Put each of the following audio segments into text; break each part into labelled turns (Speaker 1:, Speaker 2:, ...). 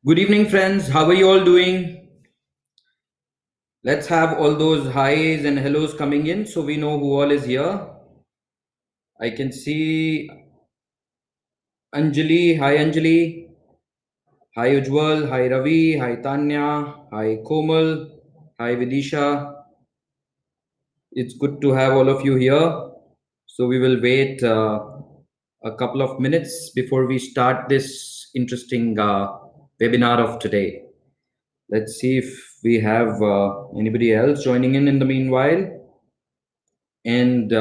Speaker 1: Good evening, friends. How are you all doing? Let's have all those highs and hellos coming in so we know who all is here. I can see Anjali. Hi, Anjali. Hi, Ujwal. Hi, Ravi. Hi, Tanya. Hi, Komal. Hi, Vidisha. It's good to have all of you here. So we will wait a couple of minutes before we start this interesting webinar of today. Let's see if we have anybody else joining in the meanwhile. And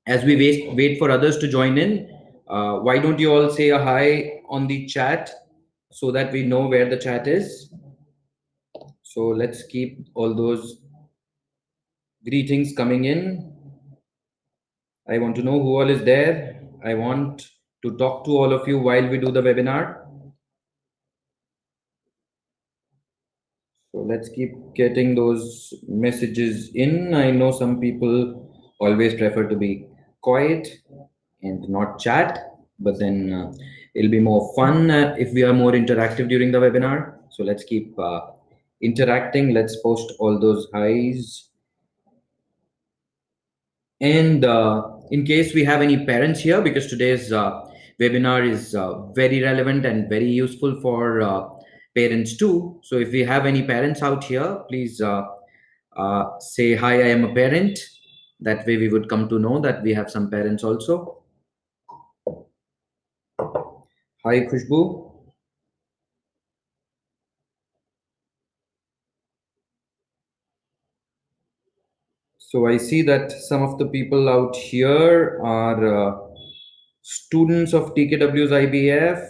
Speaker 1: as we wait for others to join in, why don't you all say a hi on the chat so that we know where the chat is? So let's keep all those greetings coming in. I want to know who all is there. I want to talk to all of you while we do the webinar. So let's keep getting those messages in. I know some people always prefer to be quiet and not chat, but then it'll be more fun if we are more interactive during the webinar. So let's keep interacting. Let's post all those highs. And in case we have any parents here, because today's webinar is very relevant and very useful for parents too. So if we have any parents out here, please say, hi, I am a parent. That way we would come to know that we have some parents also. Hi, Khushbu. So I see that some of the people out here are students of TKW's IBF.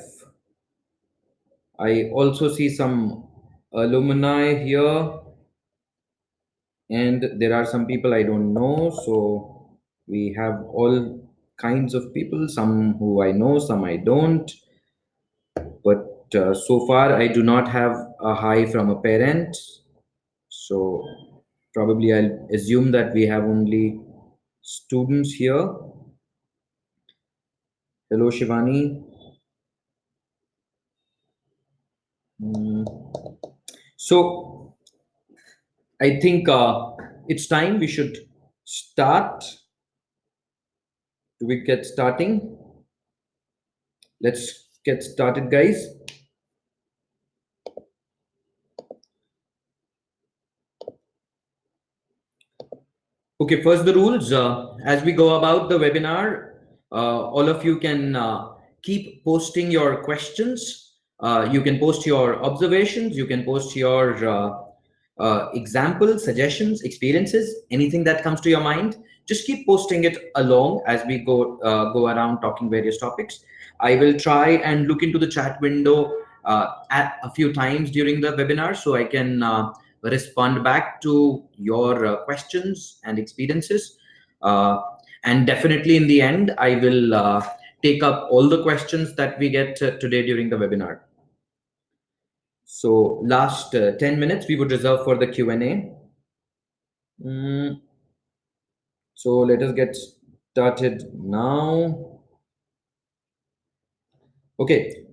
Speaker 1: I also see some alumni here, and there are some people I don't know. So we have all kinds of people, some who I know, some I don't. But so far, I do not have a hi from a parent. So probably I'll assume that we have only students here. Hello, Shivani. Mm. So I think it's time we should start. Do we get starting? Let's get started, guys. Okay, first the rules. As we go about the webinar, all of you can keep posting your questions. You can post your observations. You can post your examples, suggestions, experiences, anything that comes to your mind. Just keep posting it along as we go around talking various topics. I will try and look into the chat window at a few times during the webinar so I can respond back to your questions and experiences. And definitely in the end, I will take up all the questions that we get today during the webinar. So last 10 minutes we would reserve for the Q&A. So let us get started now. Okay.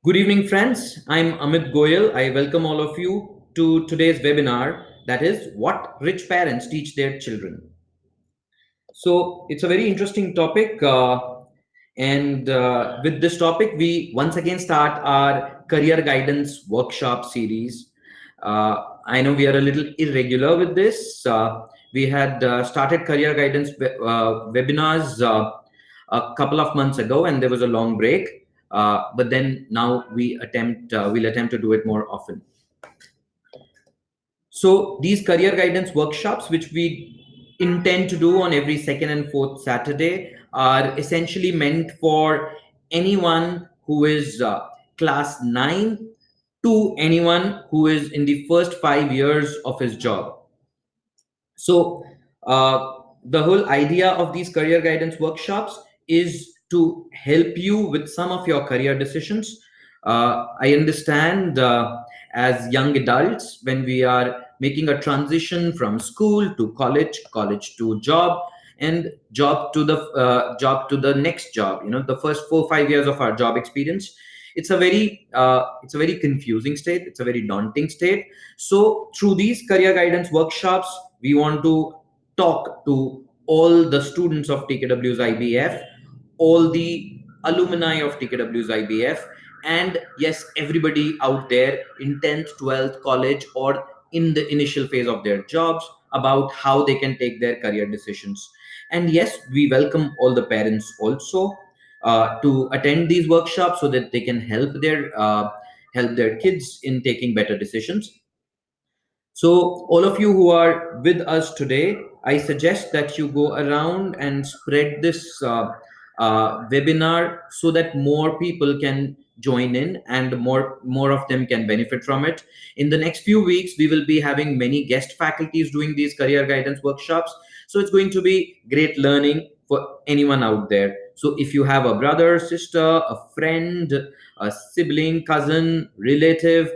Speaker 1: Good evening, friends. I'm Amit Goyal. I welcome all of you to today's webinar, that is, what rich parents teach their children. So it's a very interesting topic. And with this topic, we once again start our career guidance workshop series. I know we are a little irregular with this. We had started career guidance webinars a couple of months ago, and there was a long break. But then now we'll attempt to do it more often. So these career guidance workshops, which we intend to do on every second and fourth Saturday, are essentially meant for anyone who is class 9 to anyone who is in the first 5 years of his job. So the whole idea of these career guidance workshops is to help you with some of your career decisions. I understand as young adults, when we are making a transition from school to college, college to job, and job to the next job, the first 4 or 5 years of our job experience, it's a very confusing state, it's a very daunting state. So through these career guidance workshops, we want to talk to all the students of TKW's IBF, all the alumni of TKW's IBF, and yes, everybody out there in 10th, 12th, college, or in the initial phase of their jobs, about how they can take their career decisions. And yes, we welcome all the parents also to attend these workshops so that they can help their kids in taking better decisions. So, all of you who are with us today, I suggest that you go around and spread this webinar so that more people can join in and more of them can benefit from it. In the next few weeks, we will be having many guest faculties doing these career guidance workshops. So, it's going to be great learning for anyone out there. So, if you have a brother, sister, a friend, a sibling, cousin, relative,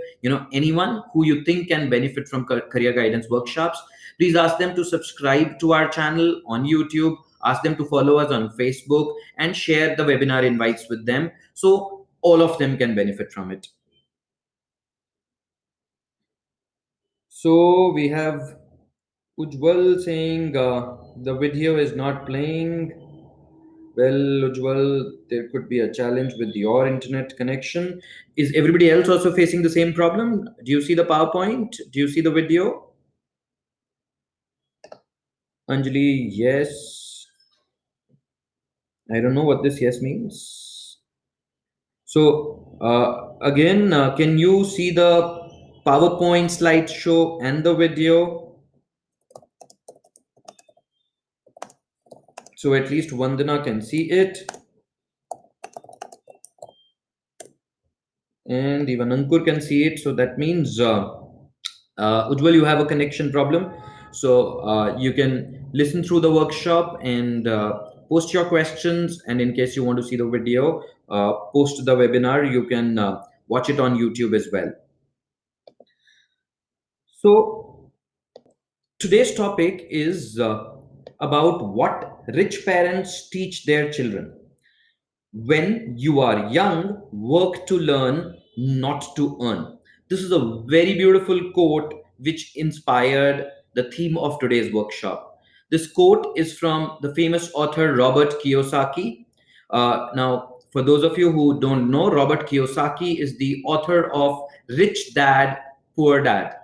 Speaker 1: anyone who you think can benefit from career guidance workshops, please ask them to subscribe to our channel on YouTube, ask them to follow us on Facebook, and share the webinar invites with them so all of them can benefit from it. So we have Ujwal saying the video is not playing. Well, Ujwal, there could be a challenge with your internet connection. Is everybody else also facing the same problem? Do you see the PowerPoint? Do you see the video? Anjali, yes. I don't know what this yes means. So, again, can you see the PowerPoint slideshow and the video? So at least Vandana can see it. And even Ankur can see it. So that means, Ujwal, you have a connection problem. So you can listen through the workshop and post your questions. And in case you want to see the video, post the webinar, you can watch it on YouTube as well. So today's topic is about what rich parents teach their children. When you are young, work to learn, not to earn. This is a very beautiful quote which inspired the theme of today's workshop. This quote is from the famous author Robert Kiyosaki. Now, for those of you who don't know, Robert Kiyosaki is the author of Rich Dad, Poor Dad.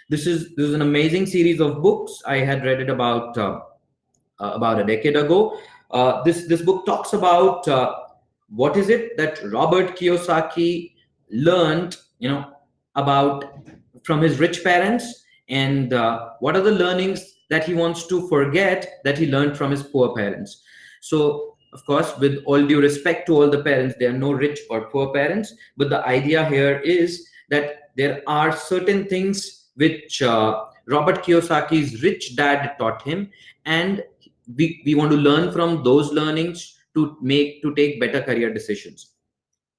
Speaker 1: This is an amazing series of books. I had read it about a decade ago. This book talks about what is it that Robert Kiyosaki learned, about from his rich parents, and what are the learnings that he wants to forget that he learned from his poor parents. So, of course, with all due respect to all the parents, there are no rich or poor parents, but the idea here is that there are certain things which Robert Kiyosaki's rich dad taught him, and we want to learn from those learnings to take better career decisions.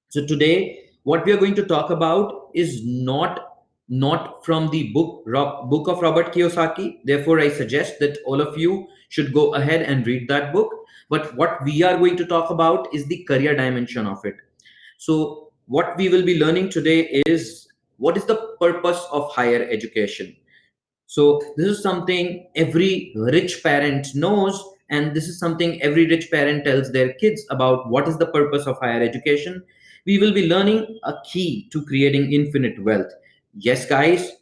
Speaker 1: So today what we are going to talk about is not from the book of Robert Kiyosaki. Therefore I suggest that all of you should go ahead and read that book. But what we are going to talk about is the career dimension of it. So what we will be learning today is what is the purpose of higher education. So this is something every rich parent knows, and this is something every rich parent tells their kids about what is the purpose of higher education. We will be learning a key to creating infinite wealth. Yes, guys,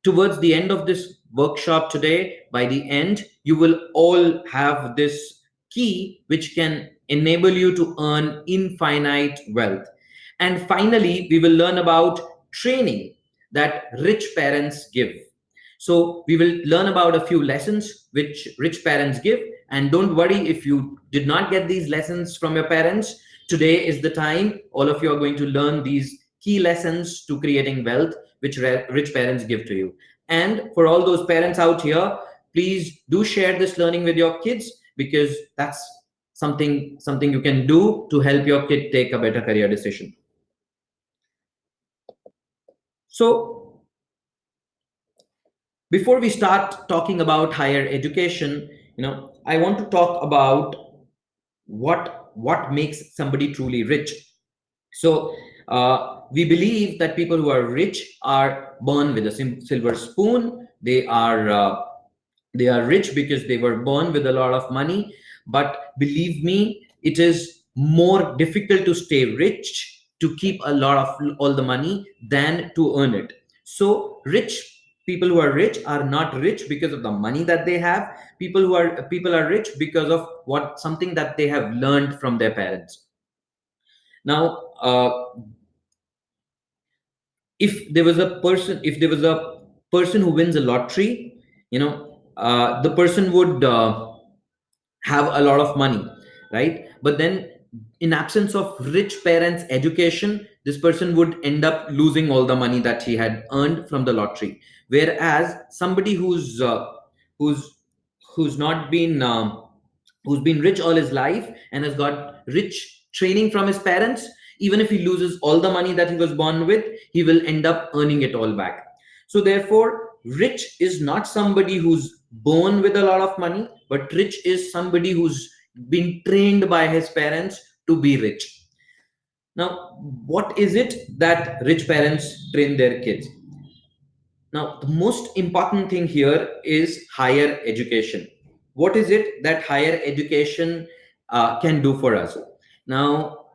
Speaker 1: towards the end of this workshop today, by the end, you will all have this key which can enable you to earn infinite wealth. And finally, we will learn about training that rich parents give. So we will learn about a few lessons which rich parents give. And don't worry if you did not get these lessons from your parents. Today is the time. All of you are going to learn these key lessons to creating wealth which rich parents give to you. And for all those parents out here, please do share this learning with your kids, because that's something you can do to help your kid take a better career decision. So before we start talking about higher education, I want to talk about what makes somebody truly rich. So We believe that people who are rich are born with a silver spoon. They are rich because they were born with a lot of money. But believe me, it is more difficult to stay rich, to keep a lot of all the money, than to earn it. So rich people who are rich are not rich because of the money that they have. People are rich because of what something that they have learned from their parents. Now, if there was a person who wins a lottery, the person would have a lot of money, right? But then, in absence of rich parents education, this person would end up losing all the money that he had earned from the lottery. Whereas somebody who's who's not been who's been rich all his life and has got rich training from his parents, even if he loses all the money that he was born with, he will end up earning it all back. So therefore, rich is not somebody who's born with a lot of money, but rich is somebody who's been trained by his parents to be rich. Now, what is it that rich parents train their kids? Now, the most important thing here is higher education. What is it that higher education can do for us? Now,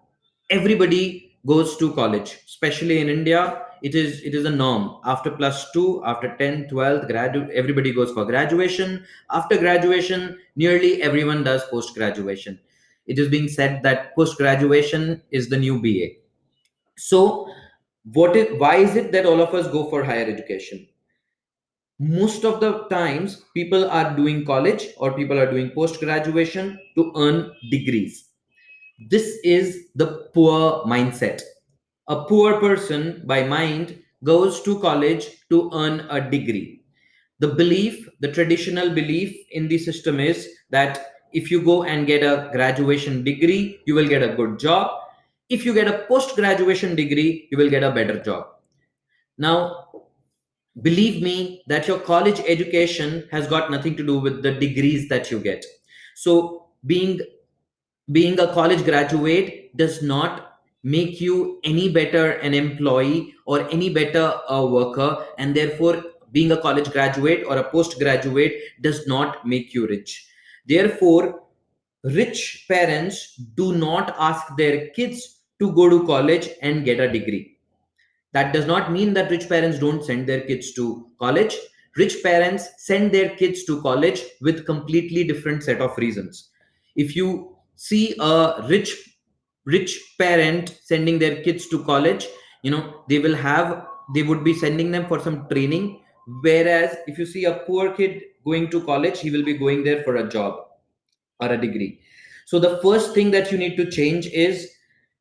Speaker 1: everybody goes to college, especially in India. It is a norm. After plus two, after 10, 12, everybody goes for graduation. After graduation, nearly everyone does post graduation. It is being said that post graduation is the new BA. So, why is it that all of us go for higher education? Most of the times people are doing college or people are doing post graduation to earn degrees. This is the poor mindset. A poor person by mind goes to college to earn a degree. The traditional belief in the system is that if you go and get a graduation degree, you will get a good job. If you get a post graduation degree, you will get a better job. Now, believe me that your college education has got nothing to do with the degrees that you get. So being a college graduate does not make you any better an employee or any better a worker, and therefore being a college graduate or a postgraduate does not make you rich. Therefore, rich parents do not ask their kids to go to college and get a degree. That does not mean that rich parents don't send their kids to college. Rich parents send their kids to college with completely different set of reasons. If you see a rich parent sending their kids to college, they would be sending them for some training. Whereas if you see a poor kid going to college, he will be going there for a job or a degree. So the first thing that you need to change is,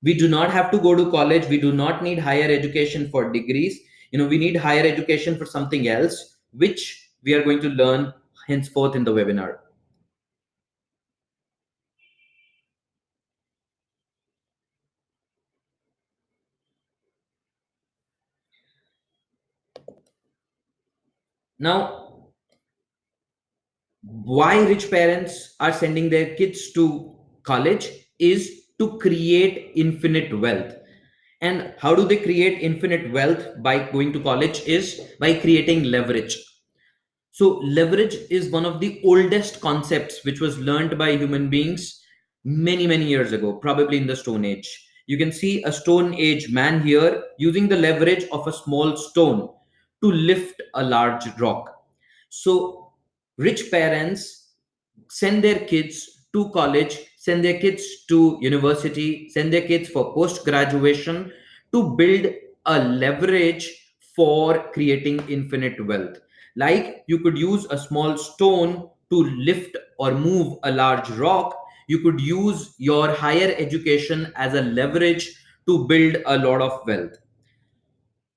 Speaker 1: we do not have to go to college. We do not need higher education for degrees. We need higher education for something else, which we are going to learn henceforth in the webinar. Now, why rich parents are sending their kids to college is to create infinite wealth. And how do they create infinite wealth by going to college? Is by creating leverage. So, leverage is one of the oldest concepts which was learned by human beings many, many years ago, probably in the Stone Age. You can see a Stone Age man here using the leverage of a small stone to lift a large rock. So, rich parents send their kids to college, send their kids to university, send their kids for post graduation to build a leverage for creating infinite wealth. Like, you could use a small stone to lift or move a large rock. You could use your higher education as a leverage to build a lot of wealth.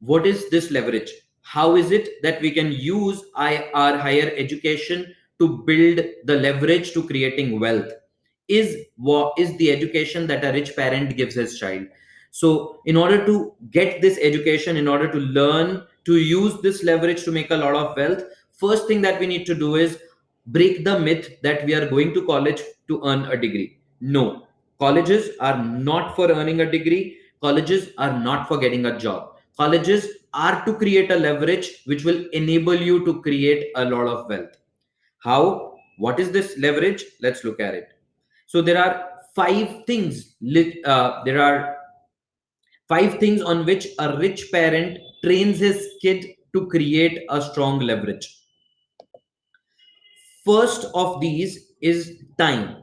Speaker 1: What is this leverage? How is it that we can use our higher education to build the leverage to creating wealth? Is what is the education that a rich parent gives his child. So in order to get this education, in order to learn to use this leverage to make a lot of wealth, first thing that we need to do is break the myth that we are going to college to earn a degree. No, colleges are not for earning a degree. Colleges are not for getting a job. Colleges are to create a leverage which will enable you to create a lot of wealth. How? What is this leverage? Let's look at it. So there are five things. There are five things on which a rich parent trains his kid to create a strong leverage. First of these is time.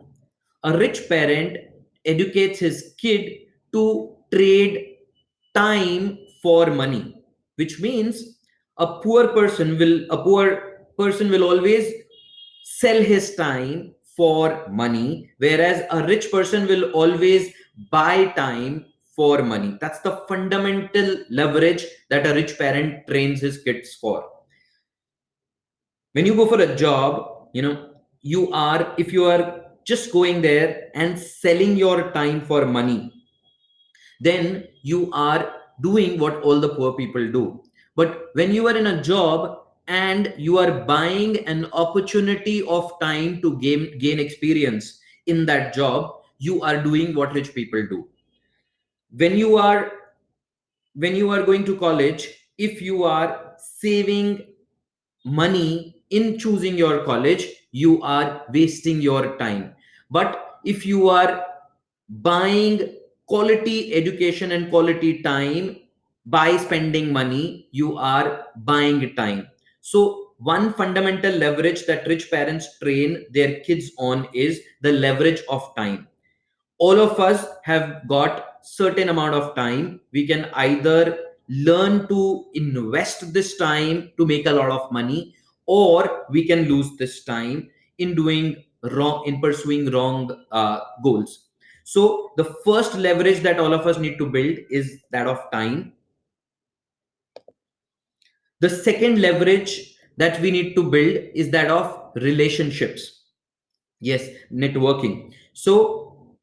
Speaker 1: A rich parent educates his kid to trade time for money, which means a poor person will always sell his time for money, whereas a rich person will always buy time for money. That's the fundamental leverage that a rich parent trains his kids for. When you go for a job, if you are just going there and selling your time for money, then you are doing what all the poor people do. But when you are in a job and you are buying an opportunity of time to gain experience in that job, you are doing what rich people do. When you are when you are going to college, if you are saving money in choosing your college, you are wasting your time. But if you are buying quality education and quality time by spending money, you are buying time. So one fundamental leverage that rich parents train their kids on is the leverage of time. All of us have got certain amount of time. We can either learn to invest this time to make a lot of money, or we can lose this time in doing wrong, in pursuing wrong goals. So the first leverage that all of us need to build is that of time. The second leverage that we need to build is that of relationships. Yes, networking. So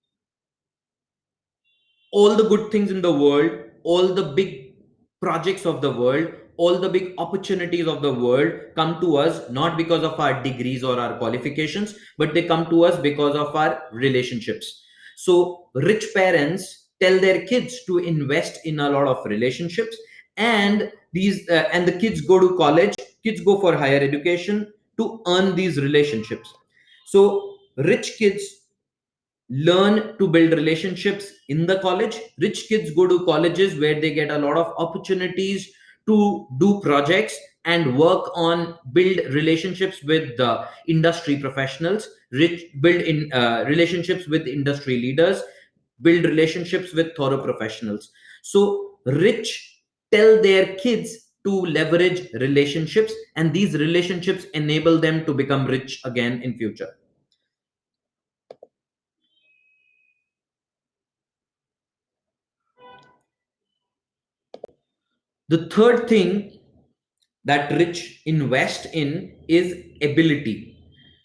Speaker 1: all the good things in the world, all the big projects of the world, all the big opportunities of the world come to us not because of our degrees or our qualifications, but they come to us because of our relationships. So, rich parents tell their kids to invest in a lot of relationships, and the kids go to college, kids go for higher education to earn these relationships. So, rich kids learn to build relationships in the college. Rich kids go to colleges where they get a lot of opportunities to do projects and work on build relationships with the industry professionals. Rich build in relationships with industry leaders, build relationships with thorough professionals. So rich tell their kids to leverage relationships, and these relationships enable them to become rich again in future. The third thing that rich invest in is ability.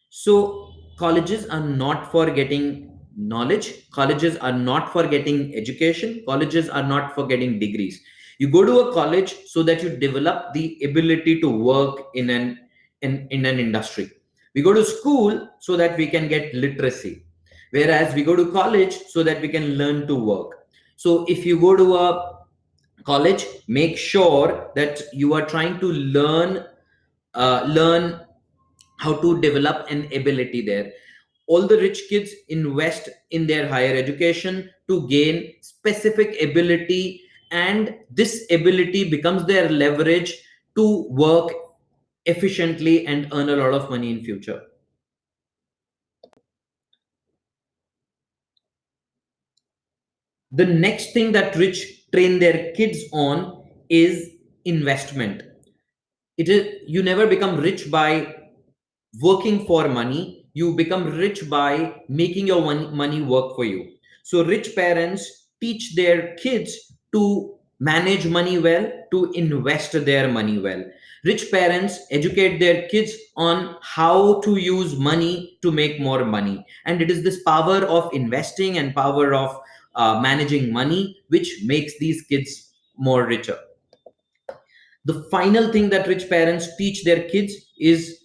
Speaker 1: So colleges are not for getting knowledge, colleges are not for getting education, colleges are not for getting degrees. You go to a college so that you develop the ability to work in an industry. We go to school so that we can get literacy, whereas we go to college so that we can learn to work. So if you go to a college, make sure that you are trying to learn how to develop an ability there. All the rich kids invest in their higher education to gain specific ability, and this ability becomes their leverage to work efficiently and earn a lot of money in future. The next thing that rich train their kids on is investment. It is, you never become rich by working for money, you become rich by making your money work for you. So rich parents teach their kids to manage money well, to invest their money well. Rich parents educate their kids on how to use money to make more money, and it is this power of investing and power of managing money which makes these kids more richer. The final thing that rich parents teach their kids is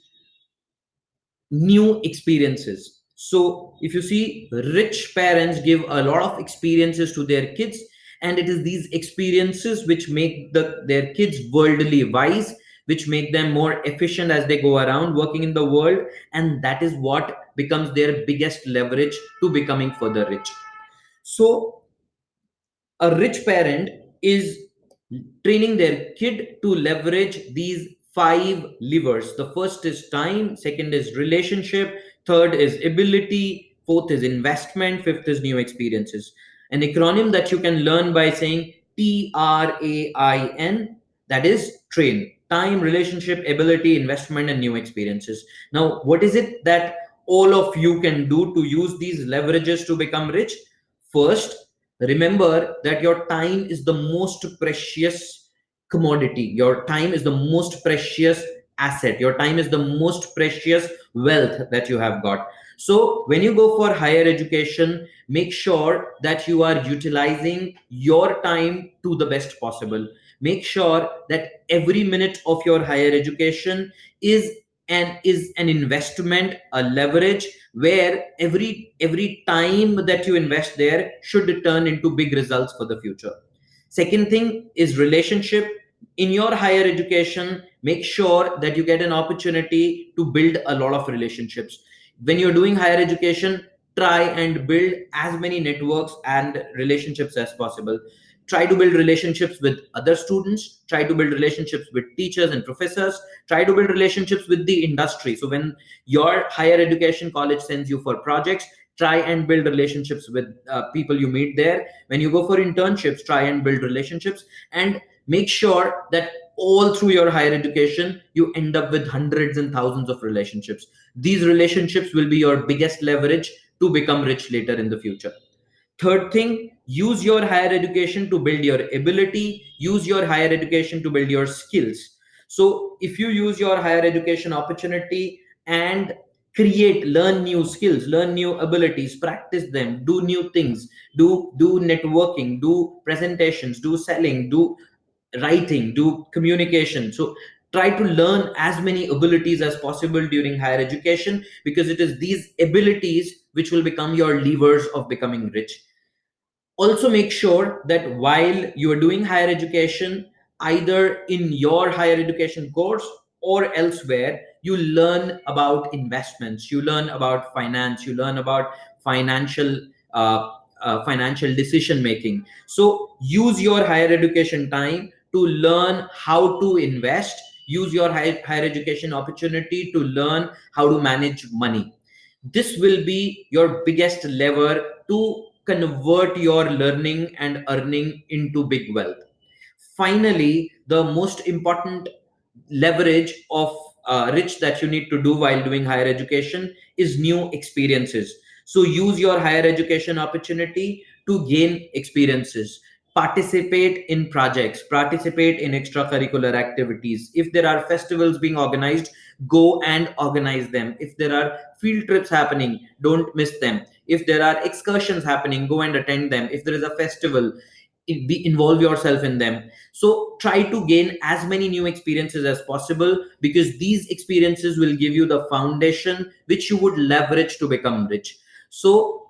Speaker 1: new experiences. So if you see, rich parents give a lot of experiences to their kids, And it is these experiences which make their kids worldly wise, which make them more efficient as they go around working in the world, and that is what becomes their biggest leverage to becoming further rich. So a rich parent is training their kid to leverage these five levers. The first is time, second is relationship, third is ability, fourth is investment, fifth is new experiences. An acronym that you can learn by saying TRAIN, that is train. Time, relationship, ability, investment, and new experiences. Now, what is it that all of you can do to use these leverages to become rich? First, remember that your time is the most precious commodity. Your time is the most precious asset. Your time is the most precious wealth that you have got. So when you go for higher education, make sure that you are utilizing your time to the best possible. Make sure that every minute of your higher education is an investment, a leverage, where every time that you invest there should turn into big results for the future. Second thing is relationship. In your higher education, make sure that you get an opportunity to build a lot of relationships. When you're doing higher education, try and build as many networks and relationships as possible. Try to build relationships with other students, try to build relationships with teachers and professors, try to build relationships with the industry. So when your higher education college sends you for projects, try and build relationships with people you meet there. When you go for internships, try and build relationships, and make sure that all through your higher education you end up with hundreds and thousands of relationships. These relationships will be your biggest leverage to become rich later in the future. Third thing, use your higher education to build your ability, use your higher education to build your skills. So if you use your higher education opportunity and learn new skills, learn new abilities, practice them, do new things, do networking, do presentations, do selling, do writing, do communication. So try to learn as many abilities as possible during higher education, because it is these abilities which will become your levers of becoming rich. Also make sure that while you are doing higher education, either in your higher education course or elsewhere, you learn about investments, you learn about finance, you learn about financial uh, financial decision making. So use your higher education time to learn how to invest. Use your higher education opportunity to learn how to manage money. This will be your biggest lever to convert your learning and earning into big wealth. Finally, the most important leverage of rich that you need to do while doing higher education is new experiences. So use your higher education opportunity to gain experiences. Participate in projects, participate in extracurricular activities. If there are festivals being organized, go and organize them. If there are field trips happening, don't miss them. If there are excursions happening, go and attend them. If there is a festival, involve yourself in them. So try to gain as many new experiences as possible, because these experiences will give you the foundation which you would leverage to become rich. So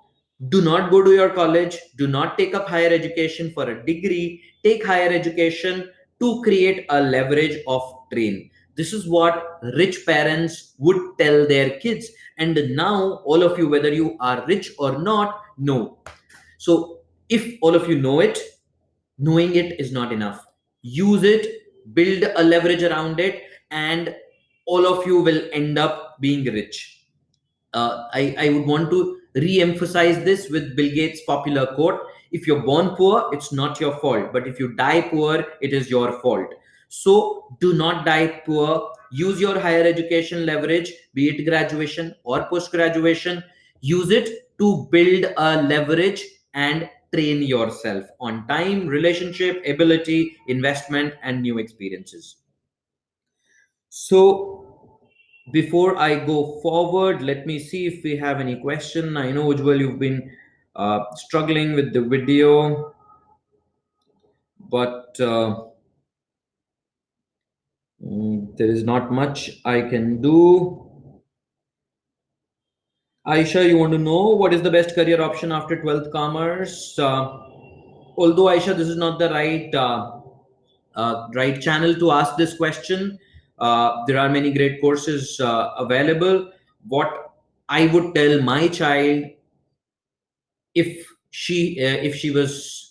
Speaker 1: do not go to your college, do not take up higher education for a degree, take higher education to create a leverage of train. This is what rich parents would tell their kids. And now all of you, whether you are rich or not, know. So if all of you know it, knowing it is not enough. Use it, build a leverage around it, and all of you will end up being rich. I would want to re-emphasize this with Bill Gates' popular quote: if you're born poor, it's not your fault, but if you die poor, it is your fault. So do not die poor. Use your higher education leverage, be it graduation or post graduation. Use it to build a leverage and train yourself on time, relationship, ability, investment, and new experiences. So before I go forward, let me see if we have any question. I know, Ujjwal, you've been struggling with the video, but there is not much I can do. Aisha, you want to know what is the best career option after 12th commerce? although Aisha, this is not the right channel to ask this question. There are many great courses available. What I would tell my child, if she was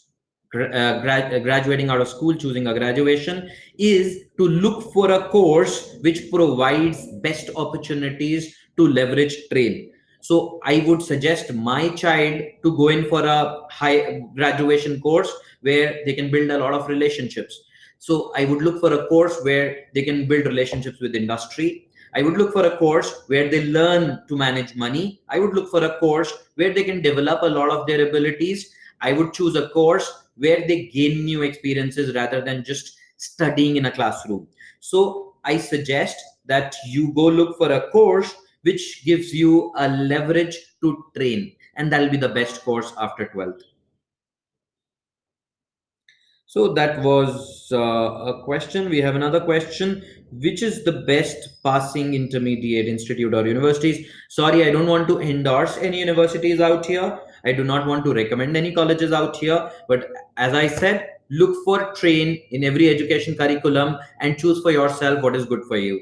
Speaker 1: graduating out of school, choosing a graduation, is to look for a course which provides best opportunities to leverage train. So I would suggest my child to go in for a high graduation course where they can build a lot of relationships. So I would look for a course where they can build relationships with industry. I would look for a course where they learn to manage money. I would look for a course where they can develop a lot of their abilities. I would choose a course where they gain new experiences rather than just studying in a classroom. So I suggest that you go look for a course which gives you a leverage to train, and that'll be the best course after 12th. So that was a question. We have another question. Which is the best passing intermediate institute or universities? Sorry, I don't want to endorse any universities out here. I do not want to recommend any colleges out here. But as I said, look for train in every education curriculum and choose for yourself what is good for you.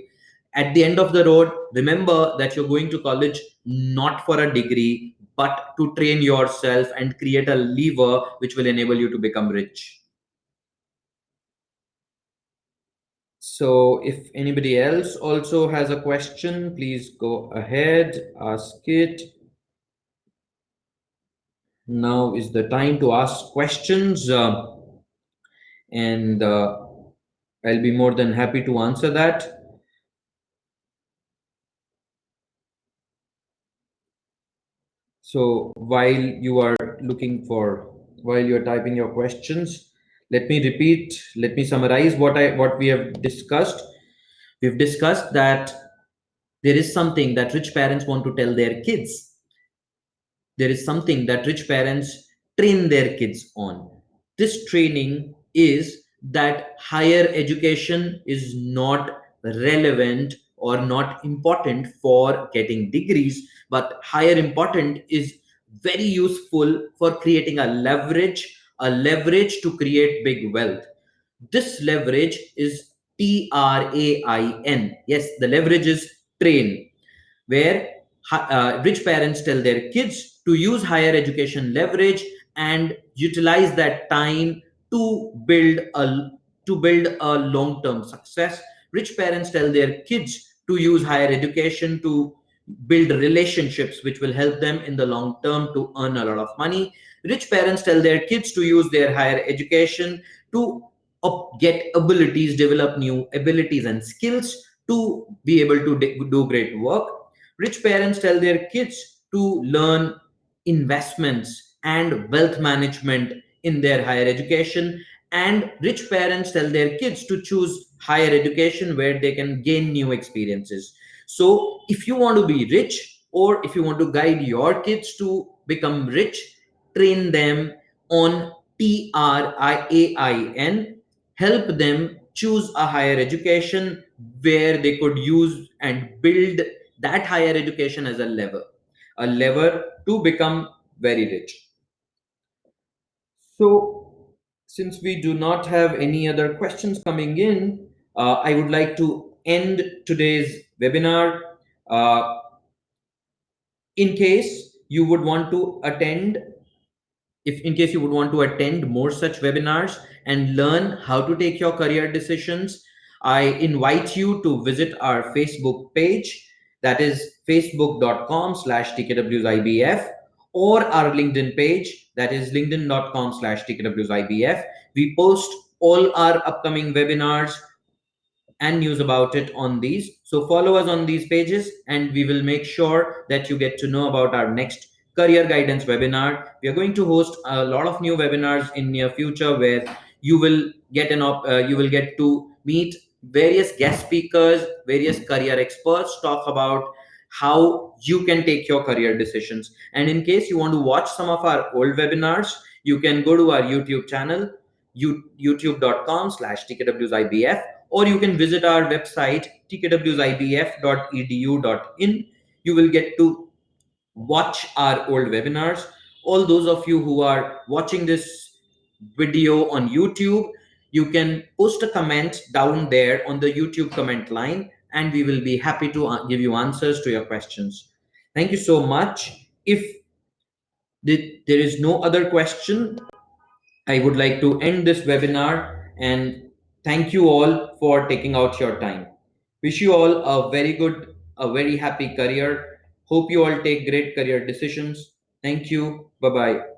Speaker 1: At the end of the road, remember that you're going to college not for a degree, but to train yourself and create a lever which will enable you to become rich. So if anybody else also has a question, please go ahead, ask it. Now is the time to ask questions, and I'll be more than happy to answer that. So while you're typing your questions, let me summarize what we have discussed. We've discussed that there is something that rich parents want to tell their kids. There is something that rich parents train their kids on. This training is that higher education is not relevant or not important for getting degrees, but higher important is very useful for creating a leverage to create big wealth. This leverage is TRAIN. Yes, the leverage is train, where rich parents tell their kids to use higher education leverage and utilize that time to build a long term success. Rich parents tell their kids to use higher education to build relationships which will help them in the long term to earn a lot of money. Rich parents tell their kids to use their higher education to get abilities, develop new abilities and skills to be able to do great work. Rich parents tell their kids to learn investments and wealth management in their higher education. And rich parents tell their kids to choose higher education where they can gain new experiences. So, if you want to be rich or if you want to guide your kids to become rich, train them on TRIAIN, help them choose a higher education where they could use and build that higher education as a lever to become very rich. So, since we do not have any other questions coming in, I would like to end today's webinar. Uh, in case you would want to attend if in case you would want to attend more such webinars and learn how to take your career decisions, I invite you to visit our Facebook page, that is facebook.com/tkwsibf, or our LinkedIn page, that is linkedin.com/tkwsibf. We post all our upcoming webinars and news about it on these. So follow us on these pages and we will make sure that you get to know about our next career guidance webinar. We are going to host a lot of new webinars in near future where you will get to meet various guest speakers, various career experts, talk about how you can take your career decisions. And in case you want to watch some of our old webinars, you can go to our YouTube channel, youtube.com/tkwsibf, or you can visit our website tkwsibf.edu.in. You will get to watch our old webinars. All those of you who are watching this video on YouTube, you can post a comment down there on the YouTube comment line, and we will be happy to give you answers to your questions. Thank you so much. If there is no other question, I would like to end this webinar and thank you all for taking out your time. Wish you all a very good, a very happy career. Hope you all take great career decisions. Thank you. Bye bye.